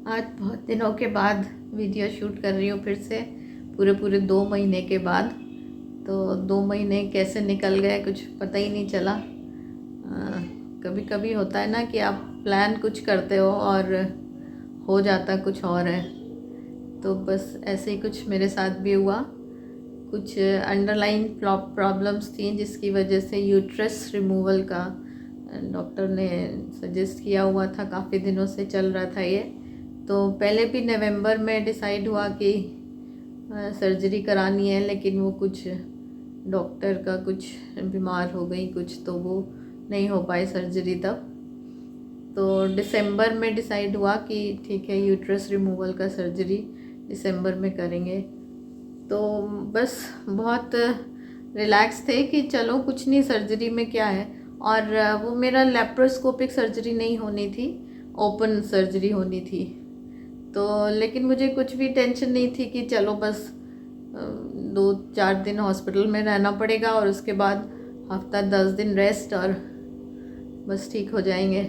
आज बहुत दिनों के बाद वीडियो शूट कर रही हूँ फिर से, पूरे 2 महीने के बाद। तो 2 महीने कैसे निकल गए कुछ पता ही नहीं चला। कभी कभी होता है ना कि आप प्लान कुछ करते हो और हो जाता कुछ और है। तो बस ऐसे ही कुछ मेरे साथ भी हुआ। कुछ अंडरलाइन प्रॉब्लम्स थी जिसकी वजह से यूट्रस रिमूवल का डॉक्टर ने सजेस्ट किया हुआ था, काफ़ी दिनों से चल रहा था ये। तो पहले भी नवंबर में डिसाइड हुआ कि सर्जरी करानी है, लेकिन वो कुछ डॉक्टर का कुछ बीमार हो गई कुछ, तो वो नहीं हो पाई सर्जरी तब। तो दिसंबर में डिसाइड हुआ कि ठीक है यूट्रस रिमूवल का सर्जरी दिसंबर में करेंगे। तो बस बहुत रिलैक्स थे कि चलो कुछ नहीं, सर्जरी में क्या है। और वो मेरा लेप्रोस्कोपिक सर्जरी नहीं होनी थी, ओपन सर्जरी होनी थी। तो लेकिन मुझे कुछ भी टेंशन नहीं थी कि चलो बस 2-4 दिन हॉस्पिटल में रहना पड़ेगा और उसके बाद हफ्ता 10 दिन रेस्ट और बस ठीक हो जाएंगे।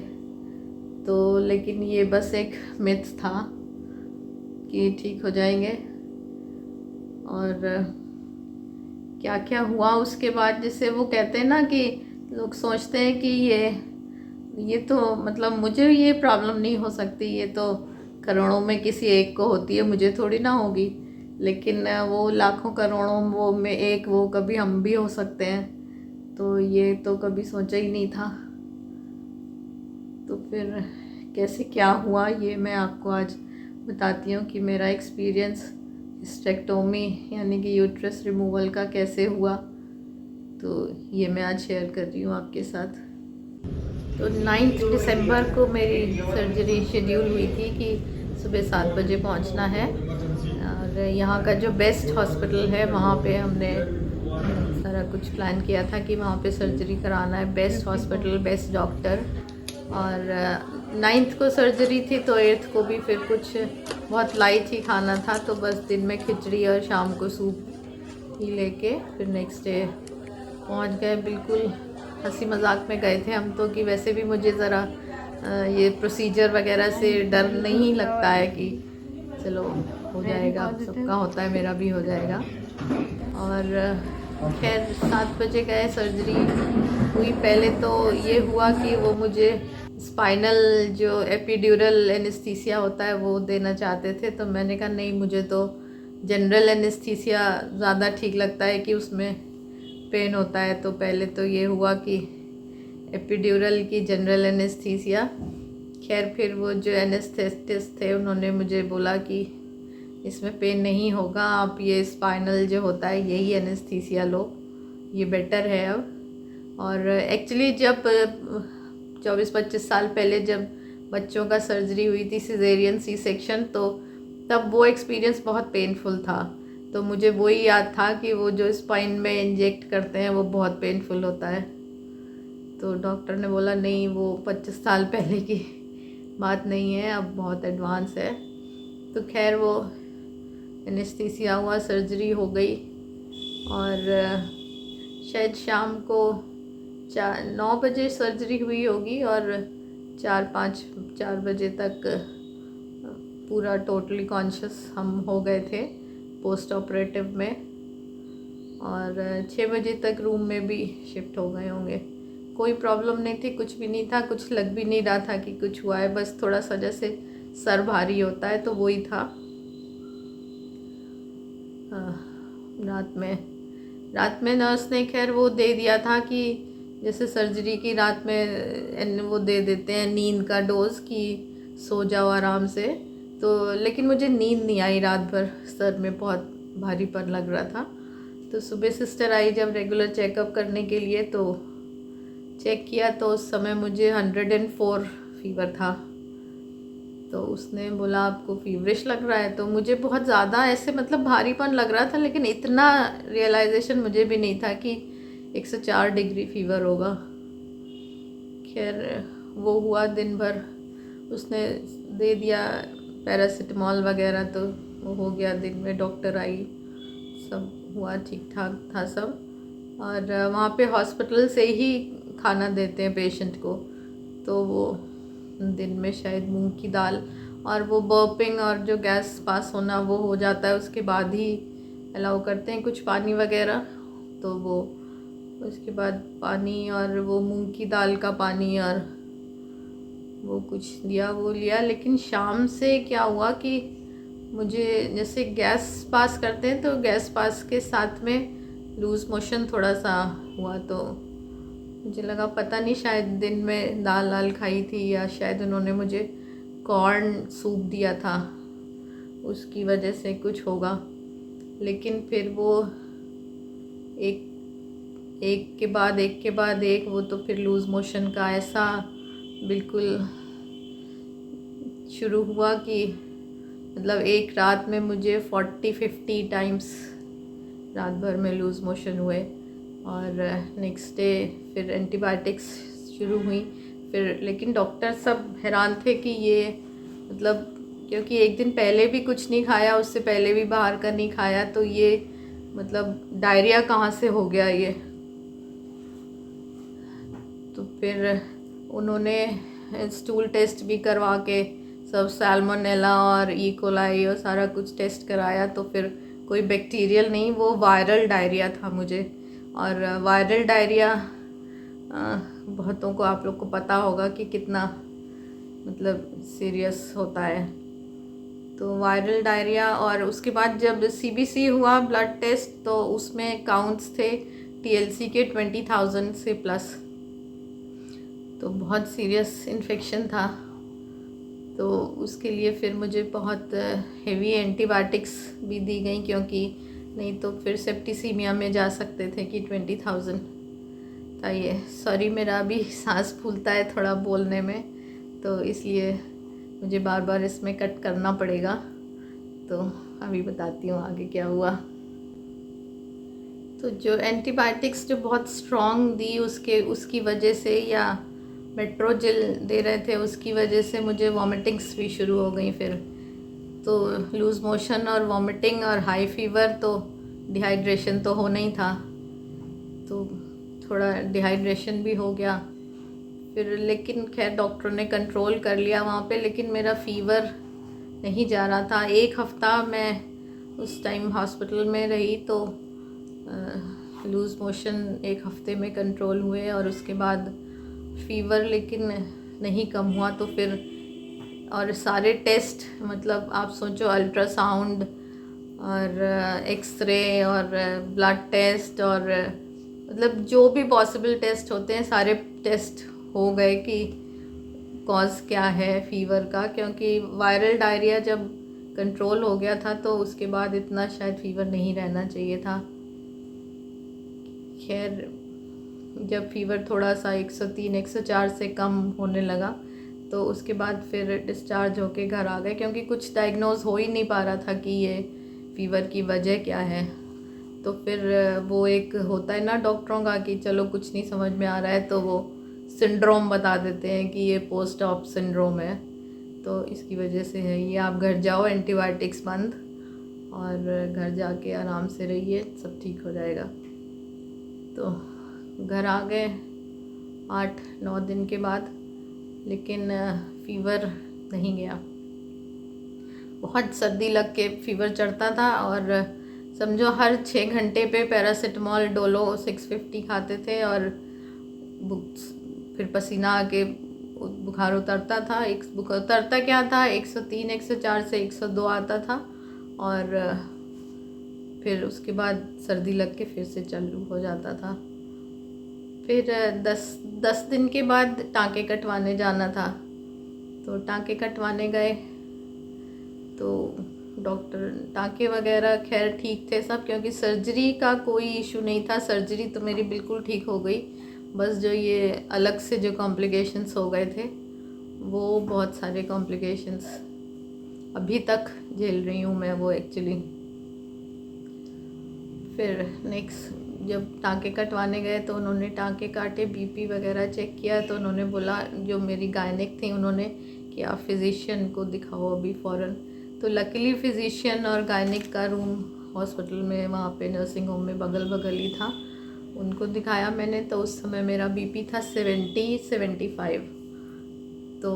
तो लेकिन ये बस एक मिथ था कि ठीक हो जाएंगे। और क्या क्या हुआ उसके बाद, जिससे वो कहते हैं ना कि लोग सोचते हैं कि ये तो मतलब मुझे ये प्रॉब्लम नहीं हो सकती, ये तो करोड़ों में किसी एक को होती है, मुझे थोड़ी ना होगी। लेकिन वो लाखों करोड़ों वो में एक, वो कभी हम भी हो सकते हैं। तो ये तो कभी सोचा ही नहीं था। तो फिर कैसे क्या हुआ ये मैं आपको आज बताती हूँ कि मेरा एक्सपीरियंस हिस्टेक्टोमी यानी कि यूट्रस रिमूवल का कैसे हुआ। तो ये मैं आज शेयर कर रही हूँ आपके साथ। तो 9 दिसंबर को मेरी सर्जरी शेड्यूल हुई थी कि सुबह 7 बजे पहुंचना है। और यहाँ का जो बेस्ट हॉस्पिटल है वहाँ पे हमने सारा कुछ प्लान किया था कि वहाँ पे सर्जरी कराना है। Best hospital, best doctor. और 9th को सर्जरी थी तो 8th को भी फिर कुछ बहुत लाइट ही खाना था। तो बस दिन में खिचड़ी और शाम को सूप ही लेके फिर नेक्स्ट डे पहुँच गए। बिल्कुल हंसी मजाक में गए थे हम तो, कि वैसे भी मुझे ज़रा ये प्रोसीजर वगैरह से डर नहीं लगता है कि चलो हो जाएगा, सबका होता है, मेरा भी हो जाएगा। और खैर 7 बजे गए, सर्जरी हुई। पहले तो ये हुआ कि वो मुझे स्पाइनल जो एपिड्यूरल एनेस्थीसिया होता है वो देना चाहते थे। तो मैंने कहा नहीं, मुझे तो जनरल एनेस्थीसिया ज़्यादा ठीक लगता है कि उसमें पेन होता है। तो पहले तो ये हुआ कि एपिड्यूरल की जनरल एनेस्थीसिया। खैर फिर वो जो एनेस्थेटिस्ट थे उन्होंने मुझे बोला कि इसमें पेन नहीं होगा, आप ये स्पाइनल जो होता है यही एनेस्थीसिया लो, ये बेटर है अब। और एक्चुअली जब 24-25 साल पहले जब बच्चों का सर्जरी हुई थी, सिजेरियन सी सेक्शन, तो तब वो एक्सपीरियंस बहुत पेनफुल था। तो मुझे वही याद था कि वो जो स्पाइन में इंजेक्ट करते हैं वो बहुत पेनफुल होता है। तो डॉक्टर ने बोला नहीं, वो 25 साल पहले की बात नहीं है, अब बहुत एडवांस है। तो खैर वो एनेस्थीसिया हुआ, सर्जरी हो गई। और शायद शाम को 9 बजे सर्जरी हुई होगी और 4 बजे तक पूरा टोटली कॉन्शियस हम हो गए थे पोस्ट ऑपरेटिव में। और 6 बजे तक रूम में भी शिफ्ट हो गए होंगे। कोई प्रॉब्लम नहीं थी, कुछ भी नहीं था, कुछ लग भी नहीं रहा था कि कुछ हुआ है। बस थोड़ा सा जैसे सर भारी होता है तो वही था। रात में नर्स ने खैर वो दे दिया था कि जैसे सर्जरी की रात में वो दे देते हैं नींद का डोज कि सो जाओ आराम से। तो लेकिन मुझे नींद नहीं आई रात भर, सर में बहुत भारीपन लग रहा था। तो सुबह सिस्टर आई जब रेगुलर चेकअप करने के लिए, तो चेक किया तो उस समय मुझे 104 फीवर था। तो उसने बोला आपको फीवरिश लग रहा है। तो मुझे बहुत ज़्यादा ऐसे मतलब भारीपन लग रहा था, लेकिन इतना रियलाइजेशन मुझे भी नहीं था कि 104 डिग्री फीवर होगा। खैर वो हुआ दिन भर, उसने दे दिया पैरासिटामॉल वगैरह, तो वो हो गया। दिन में डॉक्टर आई, सब हुआ, ठीक ठाक था सब। और वहाँ पे हॉस्पिटल से ही खाना देते हैं पेशेंट को। तो वो दिन में शायद मूंग की दाल और वो बर्पिंग और जो गैस पास होना वो हो जाता है, उसके बाद ही अलाउ करते हैं कुछ पानी वगैरह। तो वो उसके बाद पानी और वो मूंग की दाल का पानी और वो कुछ दिया, वो लिया। लेकिन शाम से क्या हुआ कि मुझे जैसे गैस पास करते हैं तो गैस पास के साथ में लूज़ मोशन थोड़ा सा हुआ। तो मुझे लगा पता नहीं शायद दिन में दाल दाल खाई थी या शायद उन्होंने मुझे कॉर्न सूप दिया था, उसकी वजह से कुछ होगा। लेकिन फिर वो एक एक के बाद एक वो तो फिर लूज़ मोशन का ऐसा बिल्कुल शुरू हुआ कि मतलब एक रात में मुझे 40-50 टाइम्स रात भर में लूज़ मोशन हुए। और नेक्स्ट डे फिर एंटीबायोटिक्स शुरू हुई फिर। लेकिन डॉक्टर सब हैरान थे कि ये मतलब क्योंकि एक दिन पहले भी कुछ नहीं खाया, उससे पहले भी बाहर का नहीं खाया, तो ये मतलब डायरिया कहाँ से हो गया ये। तो फिर उन्होंने स्टूल टेस्ट भी करवा के सब सैल्मोनेला और ई कोलाई और सारा कुछ टेस्ट कराया, तो फिर कोई बैक्टीरियल नहीं, वो वायरल डायरिया था मुझे। और वायरल डायरिया बहुतों को, आप लोग को पता होगा कि कितना मतलब सीरियस होता है। तो वायरल डायरिया, और उसके बाद जब सीबीसी हुआ ब्लड टेस्ट तो उसमें काउंट्स थे टीएलसी के 20,000 से प्लस। तो बहुत सीरियस इन्फेक्शन था। तो उसके लिए फिर मुझे बहुत हेवी एंटीबायोटिक्स भी दी गई, क्योंकि नहीं तो फिर सेप्टिसीमिया में जा सकते थे कि 20,000 था ये। सॉरी, मेरा अभी सांस फूलता है थोड़ा बोलने में, तो इसलिए मुझे बार बार इसमें कट करना पड़ेगा। तो अभी बताती हूँ आगे क्या हुआ। तो जो एंटीबायोटिक्स जो बहुत स्ट्रॉन्ग दी उसकी वजह से, या मेट्रोजिल दे रहे थे उसकी वजह से मुझे वॉमिटिंग्स भी शुरू हो गई फिर। तो लूज़ मोशन और वॉमिटिंग और हाई फीवर, तो डिहाइड्रेशन तो होना ही था, तो थोड़ा डिहाइड्रेशन भी हो गया फिर। लेकिन खैर डॉक्टर ने कंट्रोल कर लिया वहाँ पे, लेकिन मेरा फ़ीवर नहीं जा रहा था। एक हफ़्ता मैं उस टाइम हॉस्पिटल में रही, तो लूज़ मोशन एक हफ़्ते में कंट्रोल हुए और उसके बाद फ़ीवर लेकिन नहीं कम हुआ। तो फिर और सारे टेस्ट, मतलब आप सोचो अल्ट्रासाउंड और एक्सरे और ब्लड टेस्ट और मतलब जो भी पॉसिबल टेस्ट होते हैं सारे टेस्ट हो गए कि कॉज क्या है फ़ीवर का। क्योंकि वायरल डायरिया जब कंट्रोल हो गया था तो उसके बाद इतना शायद फ़ीवर नहीं रहना चाहिए था। खैर जब फ़ीवर थोड़ा सा 103-104 से कम होने लगा तो उसके बाद फिर डिस्चार्ज होके घर आ गए, क्योंकि कुछ डायग्नोज हो ही नहीं पा रहा था कि ये फ़ीवर की वजह क्या है। तो फिर वो एक होता है ना डॉक्टरों का कि चलो कुछ नहीं समझ में आ रहा है तो वो सिंड्रोम बता देते हैं कि ये पोस्ट ऑप सिंड्रोम है, तो इसकी वजह से है ये। आप घर जाओ, एंटीबायोटिक्स बंद, और घर जाके आराम से रहिए, सब ठीक हो जाएगा। तो घर आ गए 8-9 दिन के बाद, लेकिन फ़ीवर नहीं गया। बहुत सर्दी लग के फ़ीवर चढ़ता था, और समझो हर 6 घंटे पे पैरासिटामॉल डोलो 650 खाते थे, और फिर पसीना आके बुखार उतरता था। एक बुखार उतरता क्या था, 103-104 से 102 आता था, और फिर उसके बाद सर्दी लग के फिर से चालू हो जाता था। फिर 10 दिन के बाद टाँके कटवाने जाना था, तो टाँके कटवाने गए तो डॉक्टर टाँके वगैरह खैर ठीक थे सब, क्योंकि सर्जरी का कोई इशू नहीं था। सर्जरी तो मेरी बिल्कुल ठीक हो गई, बस जो ये अलग से जो कॉम्प्लिकेशंस हो गए थे वो बहुत सारे कॉम्प्लिकेशंस अभी तक झेल रही हूँ मैं वो एक्चुअली। फिर नेक्स्ट जब टाँके कटवाने गए तो उन्होंने टाँके काटे, बीपी वगैरह चेक किया, तो उन्होंने बोला, जो मेरी गायनिक थी, उन्होंने कि आप फिज़िशियन को दिखाओ अभी फ़ौरन। तो लकीली फ़िज़िशियन और गायनिक का रूम हॉस्पिटल में वहाँ पे नर्सिंग होम में बगल बगल ही था, उनको दिखाया मैंने। तो उस समय मेरा बीपी था 70-75, तो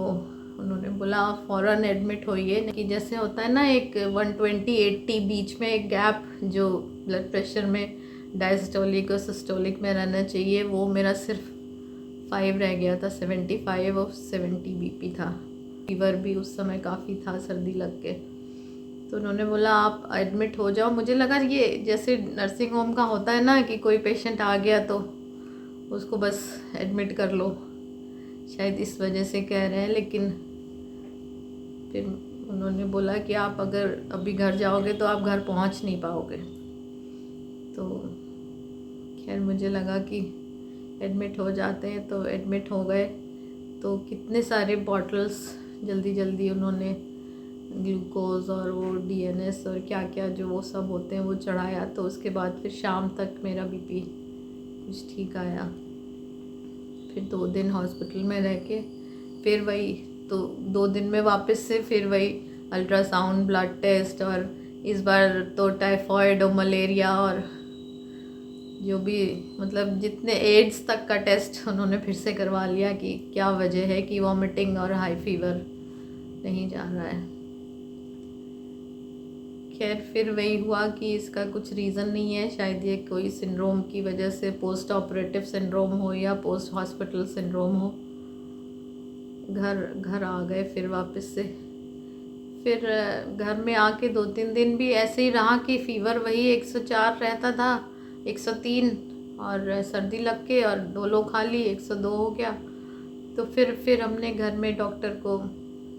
उन्होंने बोला आप फ़ौरन एडमिट होइए, कि जैसे होता है ना एक 120-80 बीच में एक गैप जो ब्लड प्रेशर में डायस्टोलिक और सिस्टोलिक में रहना चाहिए, वो मेरा सिर्फ 5 रह गया था। 75 और 70 बीपी था। फीवर भी उस समय काफ़ी था, सर्दी लग के। तो उन्होंने बोला आप एडमिट हो जाओ। मुझे लगा ये जैसे नर्सिंग होम का होता है ना कि कोई पेशेंट आ गया तो उसको बस एडमिट कर लो, शायद इस वजह से कह रहे हैं। लेकिन फिर उन्होंने बोला कि आप अगर अभी घर जाओगे तो आप घर पहुंच नहीं पाओगे। तो खैर मुझे लगा कि एडमिट हो जाते हैं, तो एडमिट हो गए। तो कितने सारे बॉटल्स जल्दी जल्दी उन्होंने ग्लूकोज और वो डीएनएस और क्या क्या जो वो सब होते हैं वो चढ़ाया। तो उसके बाद फिर शाम तक मेरा बीपी कुछ ठीक आया। फिर 2 दिन हॉस्पिटल में रह के फिर वही, तो 2 दिन में वापस से फिर वही अल्ट्रासाउंड, ब्लड टेस्ट, और इस बार तो टाइफॉइड और मलेरिया और जो भी मतलब जितने एड्स तक का टेस्ट उन्होंने फिर से करवा लिया कि क्या वजह है कि वॉमिटिंग और हाई फीवर नहीं जा रहा है। खैर फिर वही हुआ कि इसका कुछ रीज़न नहीं है, शायद ये कोई सिंड्रोम की वजह से पोस्ट ऑपरेटिव सिंड्रोम हो या पोस्ट हॉस्पिटल सिंड्रोम हो। घर आ गए फिर वापस से। फिर घर में आके 2-3 दिन भी ऐसे ही रहा कि फ़ीवर वही 104 रहता था, 103, और सर्दी लग के और डोलो खा ली 102 हो गया। तो फिर हमने घर में डॉक्टर को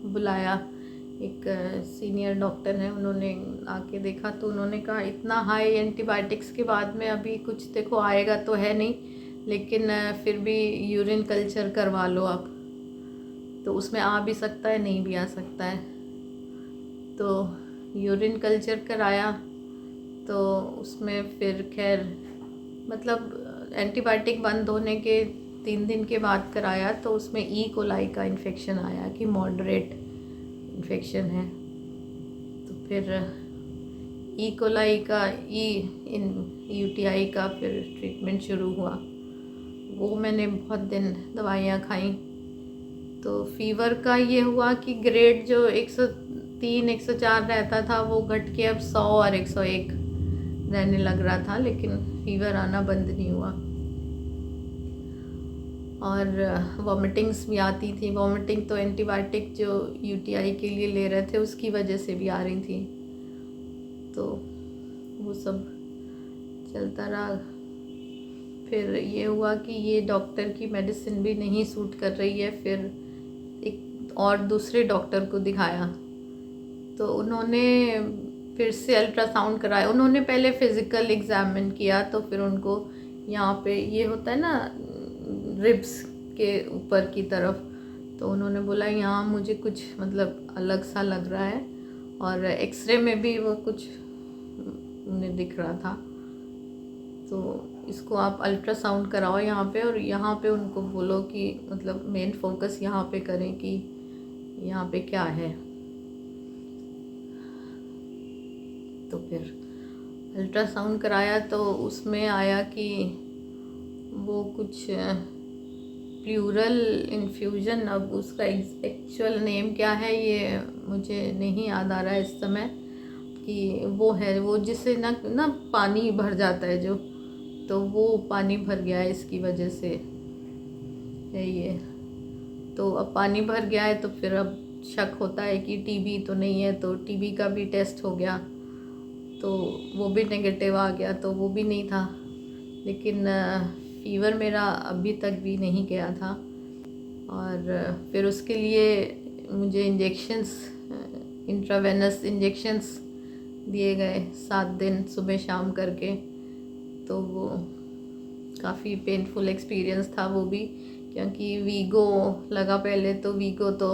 बुलाया, एक सीनियर डॉक्टर हैं, उन्होंने आके देखा। तो उन्होंने कहा इतना हाई एंटीबायोटिक्स के बाद में अभी कुछ देखो आएगा तो है नहीं, लेकिन फिर भी यूरिन कल्चर करवा लो आप, तो उसमें आ भी सकता है नहीं भी आ सकता है। तो यूरिन कल्चर कराया तो उसमें फिर खैर मतलब एंटीबायोटिक बंद होने के 3 दिन के बाद कराया तो उसमें ई कोलाई का इन्फेक्शन आया कि मॉडरेट इन्फेक्शन है। तो फिर ई कोलाई का यूटीआई का फिर ट्रीटमेंट शुरू हुआ। वो मैंने बहुत दिन दवाइयाँ खाई। तो फीवर का ये हुआ कि ग्रेड जो 103 104 रहता था वो घट के अब 100 और 101 रहने लग रहा था, लेकिन फीवर आना बंद नहीं हुआ। और वॉमिटिंग्स भी आती थी। वॉमिटिंग तो एंटीबायोटिक जो यूटीआई के लिए ले रहे थे उसकी वजह से भी आ रही थी। तो वो सब चलता रहा। फिर ये हुआ कि ये डॉक्टर की मेडिसिन भी नहीं सूट कर रही है। फिर एक और दूसरे डॉक्टर को दिखाया तो उन्होंने फिर से अल्ट्रासाउंड कराया। उन्होंने पहले फिज़िकल एग्जामिन किया तो फिर उनको यहाँ पे ये होता है ना रिब्स के ऊपर की तरफ, तो उन्होंने बोला यहाँ मुझे कुछ मतलब अलग सा लग रहा है। और एक्सरे में भी वो कुछ उन्हें दिख रहा था, तो इसको आप अल्ट्रासाउंड कराओ यहाँ पे, और यहाँ पे उनको बोलो कि मतलब मेन फोकस यहाँ पे करें कि यहाँ पे क्या है। तो फिर अल्ट्रासाउंड कराया तो उसमें आया कि वो कुछ प्लूरल इन्फ्यूजन, अब उसका एक्चुअल नेम क्या है ये मुझे नहीं याद आ रहा है इस समय, कि वो है वो जिससे ना पानी भर जाता है जो, तो वो पानी भर गया है इसकी वजह से है ये। तो अब पानी भर गया है तो फिर अब शक होता है कि टीबी तो नहीं है, तो टीबी का भी टेस्ट हो गया तो वो भी नेगेटिव आ गया, तो वो भी नहीं था। लेकिन फ़ीवर मेरा अभी तक भी नहीं गया था। और फिर उसके लिए मुझे इंजेक्शंस, इंट्रावेनस इंजेक्शंस दिए गए 7 दिन सुबह शाम करके। तो वो काफ़ी पेनफुल एक्सपीरियंस था वो भी, क्योंकि वीगो लगा पहले। तो वीगो तो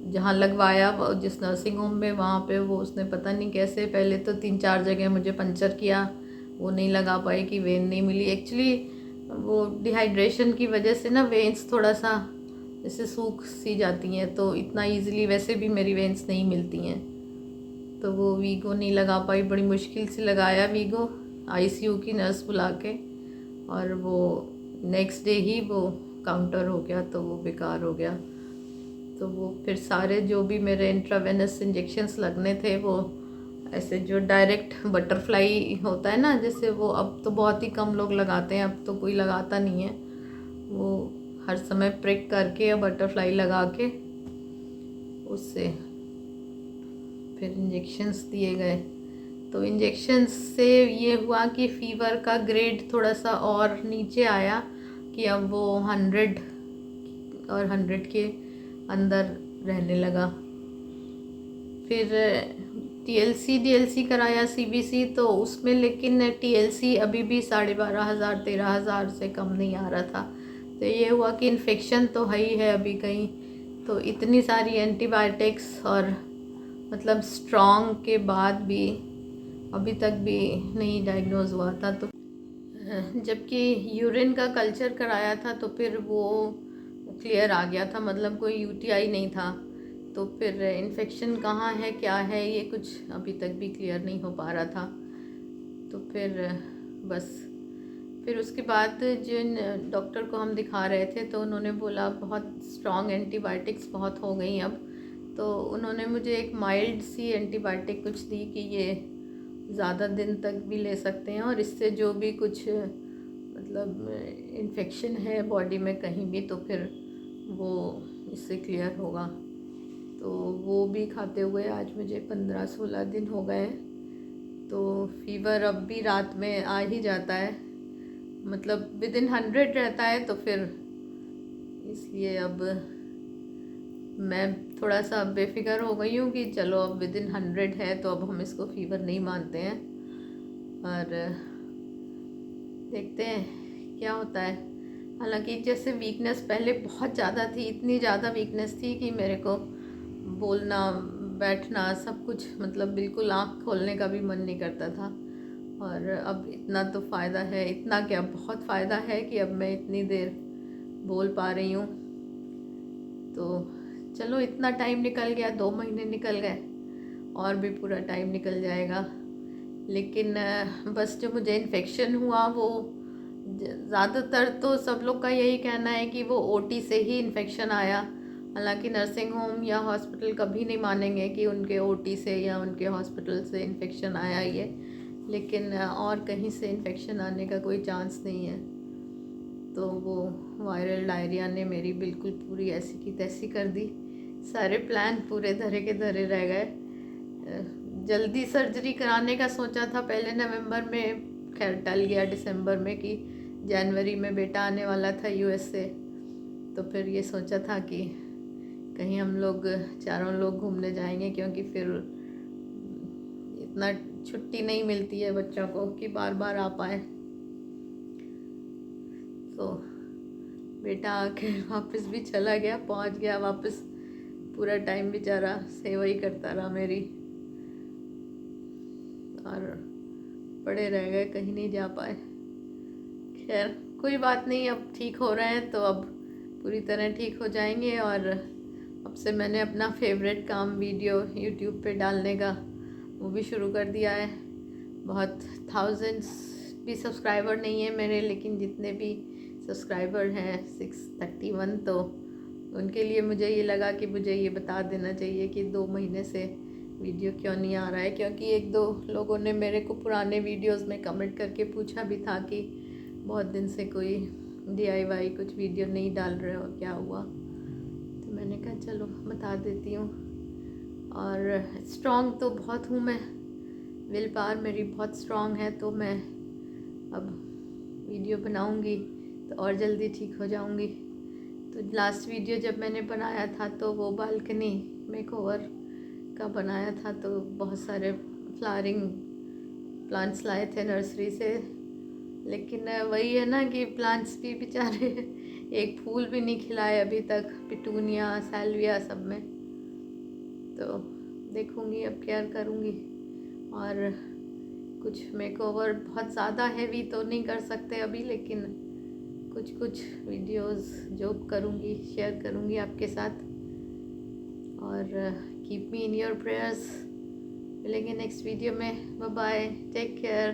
जहाँ लगवाया जिस नर्सिंग होम में वहाँ पे वो उसने पता नहीं कैसे पहले तो 3-4 जगह मुझे पंचर किया, वो नहीं लगा पाई कि वेन नहीं मिली। एक्चुअली वो डिहाइड्रेशन की वजह से ना वेन्स थोड़ा सा जैसे सूख सी जाती हैं, तो इतना इजीली वैसे भी मेरी वेन्स नहीं मिलती हैं, तो वो वीगो नहीं लगा पाई। बड़ी मुश्किल से लगाया वीगो, आईसीयू की नर्स बुला के, और वो नेक्स्ट डे ही वो काउंटर हो गया तो वो बेकार हो गया। तो वो फिर सारे जो भी मेरे इंट्रावेनस इंजेक्शन्स लगने थे वो ऐसे जो डायरेक्ट बटरफ्लाई होता है ना, जैसे वो अब तो बहुत ही कम लोग लगाते हैं, अब तो कोई लगाता नहीं है, वो हर समय प्रिक करके या बटरफ्लाई लगा के उससे फिर इंजेक्शन्स दिए गए। तो इंजेक्शन्स से ये हुआ कि फ़ीवर का ग्रेड थोड़ा सा और नीचे आया कि अब वो 100 और 100 के अंदर रहने लगा। फिर TLC DLC कराया CBC, तो उसमें लेकिन TLC अभी भी 12,500 13,000 से कम नहीं आ रहा था। तो ये हुआ कि इन्फेक्शन तो है ही है अभी कहीं, तो इतनी सारी एंटीबायोटिक्स और मतलब स्ट्रॉन्ग के बाद भी अभी तक भी नहीं डायग्नोज हुआ था। तो जबकि यूरिन का कल्चर कराया था तो फिर वो क्लियर आ गया था, मतलब कोई UTI नहीं था। तो फिर इन्फेक्शन कहाँ है क्या है ये कुछ अभी तक भी क्लियर नहीं हो पा रहा था। तो फिर बस फिर उसके बाद जिन डॉक्टर को हम दिखा रहे थे तो उन्होंने बोला बहुत स्ट्रॉन्ग एंटीबायोटिक्स बहुत हो गई अब। तो उन्होंने मुझे एक माइल्ड सी एंटीबायोटिक कुछ दी कि ये ज़्यादा दिन तक भी ले सकते हैं और इससे जो भी कुछ मतलब इन्फेक्शन है बॉडी में कहीं भी तो फिर वो इससे क्लियर होगा। तो वो भी खाते हुए आज मुझे 15-16 दिन हो गए। तो फीवर अब भी रात में आ ही जाता है, मतलब विदिन 100 रहता है। तो फिर इसलिए अब मैं थोड़ा सा बेफिक्र हो गई हूँ कि चलो अब विदिन 100 है तो अब हम इसको फीवर नहीं मानते हैं और देखते हैं क्या होता है। हालांकि जैसे वीकनेस पहले बहुत ज़्यादा थी, इतनी ज़्यादा वीकनेस थी कि मेरे को बोलना बैठना सब कुछ मतलब बिल्कुल आँख खोलने का भी मन नहीं करता था। और अब इतना तो फ़ायदा है, इतना क्या बहुत फ़ायदा है कि अब मैं इतनी देर बोल पा रही हूँ। तो चलो इतना टाइम निकल गया, 2 महीने निकल गए और भी पूरा टाइम निकल जाएगा। लेकिन बस जो मुझे इन्फेक्शन हुआ वो ज़्यादातर तो सब लोग का यही कहना है कि वो OT से ही इन्फेक्शन आया। हालांकि नर्सिंग होम या हॉस्पिटल कभी नहीं मानेंगे कि उनके OT से या उनके हॉस्पिटल से इन्फेक्शन आया ही है, लेकिन और कहीं से इन्फेक्शन आने का कोई चांस नहीं है। तो वो वायरल डायरिया ने मेरी बिल्कुल पूरी ऐसी की तैसी कर दी, सारे प्लान पूरे धरे के धरे रह गए। जल्दी सर्जरी कराने का सोचा था पहले नवंबर में, खैर टल गया दिसंबर में कि जनवरी में बेटा आने वाला था US से। तो फिर ये सोचा था कि कहीं हम लोग चारों लोग घूमने जाएंगे, क्योंकि फिर इतना छुट्टी नहीं मिलती है बच्चों को कि बार बार आ पाए। तो बेटा आके वापस भी चला गया, पहुंच गया वापस, पूरा टाइम बेचारा सेवा ही करता रहा मेरी और पड़े रह गए, कहीं नहीं जा पाए। खैर कोई बात नहीं, अब ठीक हो रहे हैं तो अब पूरी तरह ठीक हो जाएंगे। और अब से मैंने अपना फेवरेट काम वीडियो YouTube पे डालने का वो भी शुरू कर दिया है। बहुत थाउजेंड्स भी सब्सक्राइबर नहीं है मेरे, लेकिन जितने भी सब्सक्राइबर हैं 631, तो उनके लिए मुझे ये लगा कि मुझे ये बता देना चाहिए कि 2 महीने से वीडियो क्यों नहीं आ रहा है। क्योंकि 1-2 लोगों ने मेरे को पुराने वीडियोस में कमेंट करके पूछा भी था कि बहुत दिन से कोई DIY कुछ वीडियो नहीं डाल रहे हो, क्या हुआ। तो मैंने कहा चलो बता देती हूँ। और स्ट्रॉन्ग तो बहुत हूँ मैं, विल पावर मेरी बहुत स्ट्रॉन्ग है, तो मैं अब वीडियो बनाऊँगी तो और जल्दी ठीक हो जाऊँगी। तो लास्ट वीडियो जब मैंने बनाया था तो वो बालकनी मेकओवर का बनाया था, तो बहुत सारे फ्लावरिंग प्लांट्स लाए थे नर्सरी से। लेकिन वही है ना कि प्लांट्स भी बेचारे एक फूल भी नहीं खिलाए अभी तक, पिटूनिया सैल्विया सब में। तो देखूँगी अब क्या करूँगी। और कुछ मेकओवर बहुत ज़्यादा हैवी तो नहीं कर सकते अभी, लेकिन कुछ वीडियोस जो करूँगी शेयर करूँगी आपके साथ। और keep me in your prayers. मिलेंगे नेक्स्ट वीडियो में। Bye bye, take care.